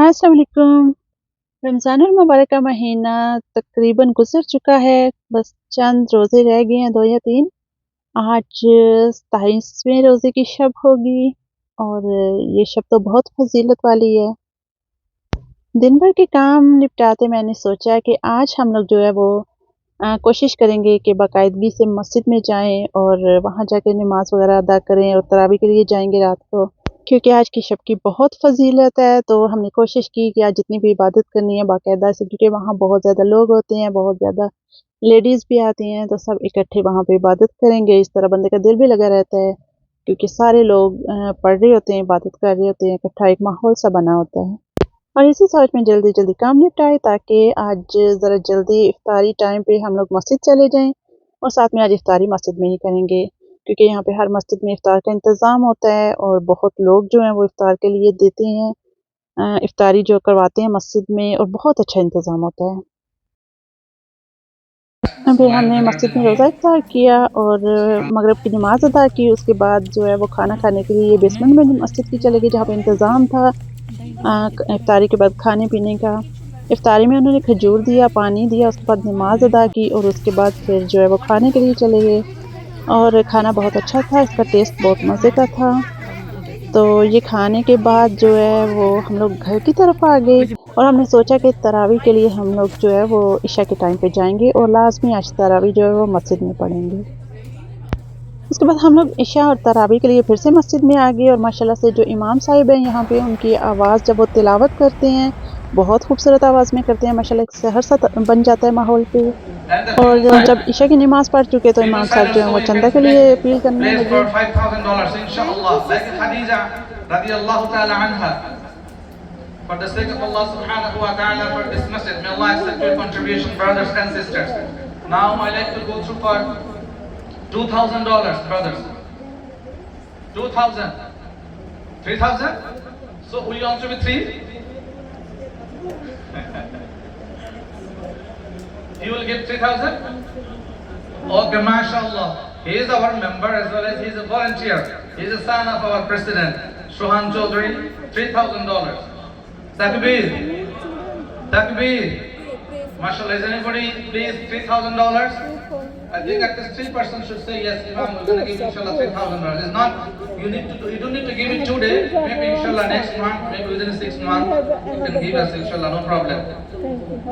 अस्सलाम वालेकुम। रमज़ानुल मुबारक का महीना तकरीबन गुज़र चुका है, बस चंद रोज़े रह गए हैं 2 या 3। आज 27वें रोज़े की शब होगी और ये शब तो बहुत फ़ज़ीलत वाली है। दिन भर के काम निपटाते मैंने सोचा कि आज हम लोग जो है वो कोशिश करेंगे कि बाकायदगी से मस्जिद में जाएँ और वहाँ जाके नमाज़ वग़ैरह अदा करें और तरावी के लिए जाएँगे रात को। क्योंकि आज की शब की बहुत फ़ज़ीलत है, तो हमने कोशिश की कि आज जितनी भी इबादत करनी है बाकायदा से, क्योंकि वहाँ बहुत ज़्यादा लोग होते हैं, बहुत ज़्यादा लेडीज़ भी आती हैं, तो सब इकट्ठे वहाँ पे इबादत करेंगे। इस तरह बंदे का दिल भी लगा रहता है, क्योंकि सारे लोग पढ़ रहे होते हैं, इबादत कर रहे होते हैं, इकट्ठा एक माहौल सा बना होता है। और इसी सोच में जल्दी-जल्दी काम निपटाए ताकि आज ज़रा जल्दी इफ्तारी टाइम पे हम लोग मस्जिद चले जाएँ और साथ में आज इफ्तारी मस्जिद में ही करेंगे। क्योंकि यहाँ पे हर मस्जिद में इफ्तार का इंतज़ाम होता है और बहुत लोग जो हैं वो इफ्तार के लिए देते हैं। इफ्तारी जो करवाते हैं मस्जिद में और बहुत अच्छा इंतज़ाम होता है। फिर हमने मस्जिद में रोज़ा इफ्तार किया और मगरिब की नमाज़ अदा की। उसके बाद जो है वो खाना खाने के लिए बेसमेंट में मस्जिद की चले गए, जहाँ पे इंतज़ाम था इफ्तारी के बाद खाने-पीने का। इफ्तारी में उन्होंने खजूर दिया, पानी दिया, उसके बाद नमाज़ अदा की और उसके बाद फिर जो है वो खाने के लिए चले गए और खाना बहुत अच्छा था, इसका टेस्ट बहुत मज़े का था। तो ये खाने के बाद जो है वो हम लोग घर की तरफ आ गए और हमने सोचा कि तरावी के लिए हम लोग जो है वो इशा के टाइम पे जाएँगे और लाज़मी आज तरावी जो है वो मस्जिद में पढ़ेंगे। उसके बाद हम लोग इशा और तरावी के लिए फिर से मस्जिद में आ गए और माशाल्लाह से जो इमाम साहिब हैं यहाँ पे, उनकी आवाज़ जब वो तिलावत करते हैं, बहुत खूबसूरत आवाज़ में करते हैं, माशाल्लाह एक सहर सा बन जाता है माहौल पे। And the funeral और जब silence. इशा की नमाज़ पढ़ चुके तो Funeral इमाम साहब silence जो हैं so वो we चंदा can के लिए make अपील करने place लगे। for $5,000 inshallah. Like Khadija radiallahu ta'ala anha. For the sake of Allah subhanahu wa ta'ala for this masjid. May Allah accept your contribution, brothers and sisters. Now I like to go through for $2,000, brothers. 2,000. 3,000? So will you answer with 3? You will give 3,000? Okay, mashallah. He is our member as well as he is a volunteer. He is a son of our president, Shohan Chaudhary, $3,000. Takbir. Takbir. Mashallah, is anybody please $3,000? I think at least 3% should say yes, Imam, we're going to give inshallah $3,000. It's not, you don't need to give it today, maybe inshallah next month, maybe within 6 months, you can give us inshallah, no problem.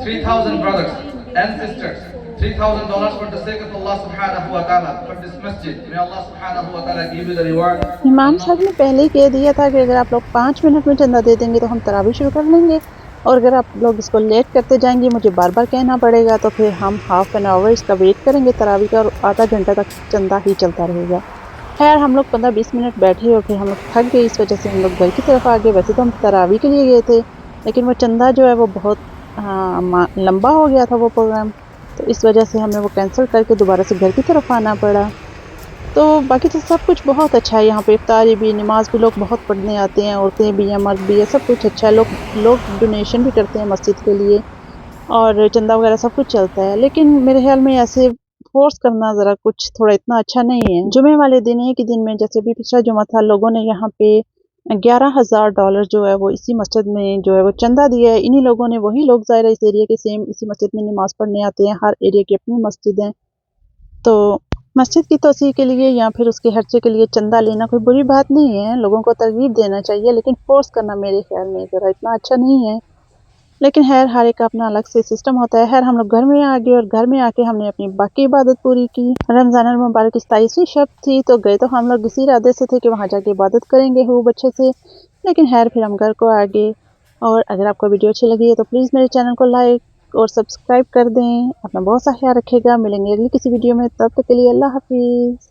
3,000 brothers and sisters. $3,000 for the sake of Allah subhanahu wa ta'ala for this masjid. May Allah subhanahu wa ta'ala give you the reward. इमाम साहब ने पहले ही कह दिया था कि अगर आप लोग 5 मिनट में चंदा दे देंगे तो हम तरावी शुरू कर लेंगे और अगर आप लोग इसको लेट करते जाएँगे, मुझे बार-बार कहना पड़ेगा, तो फिर हम हाफ़ एन आवर इसका वेट करेंगे तरावी का और आधा घंटा तक चंदा ही चलता रहेगा। ख़ैर हम लोग 15-20 मिनट बैठे और फिर हम लोग थक गए, इस वजह से हम लोग घर की तरफ आ गए। वैसे तो हम तरावी के लिए गए थे, लेकिन वो चंदा जो है वो बहुत लंबा हो गया था वो प्रोग्राम, तो इस वजह से हमें वो कैंसल करके दोबारा से घर की तरफ आना पड़ा। तो बाकी तो सब कुछ बहुत अच्छा है यहाँ पे, इफ्तारी भी, नमाज़ भी लोग बहुत पढ़ने आते हैं, औरतें भी हैं, मर्द भी है, सब कुछ अच्छा है। लोग डोनेशन भी करते हैं मस्जिद के लिए और चंदा वगैरह सब कुछ चलता है। लेकिन मेरे ख़्याल में ऐसे फ़ोर्स करना ज़रा कुछ थोड़ा इतना अच्छा नहीं है। जुमे वाले दिन, एक ही दिन में, जैसे अभी पिछला जुमा था, लोगों ने यहाँ पे $11,000 जो है वो इसी मस्जिद में जो है वो चंदा दिया है। इन्हीं लोगों ने, वही लोग ज़ाहिर है इस एरिया के सेम इसी मस्जिद में नमाज़ पढ़ने आते हैं, हर एरिया की अपनी मस्जिद है। तो मस्जिद की तोसीह के लिए या फिर उसके खर्चे के लिए चंदा लेना कोई बुरी बात नहीं है, लोगों को तरगीब देना चाहिए, लेकिन फ़ोर्स करना मेरे ख़्याल में ज़रा इतना अच्छा नहीं है। लेकिन ख़ैर हर एक का अपना अलग से सिस्टम होता है। ख़ैर हम लोग घर में आ गए और घर में आके हमने अपनी बाकी इबादत पूरी की। रमज़ानुल मुबारक की 27वीं शब थी, तो गए तो हम लोग इसी इरादे से थे कि वहाँ जाके इबादत करेंगे खूब अच्छे से, लेकिन ख़ैर फिर हम घर को आ गए। और अगर आपको वीडियो अच्छी लगी है तो प्लीज़ मेरे चैनल को लाइक और सब्सक्राइब कर दें। अपना बहुत सा ख्याल रखिएगा। मिलेंगे अगली किसी वीडियो में, तब तक के लिए अल्लाह हाफ़िज़।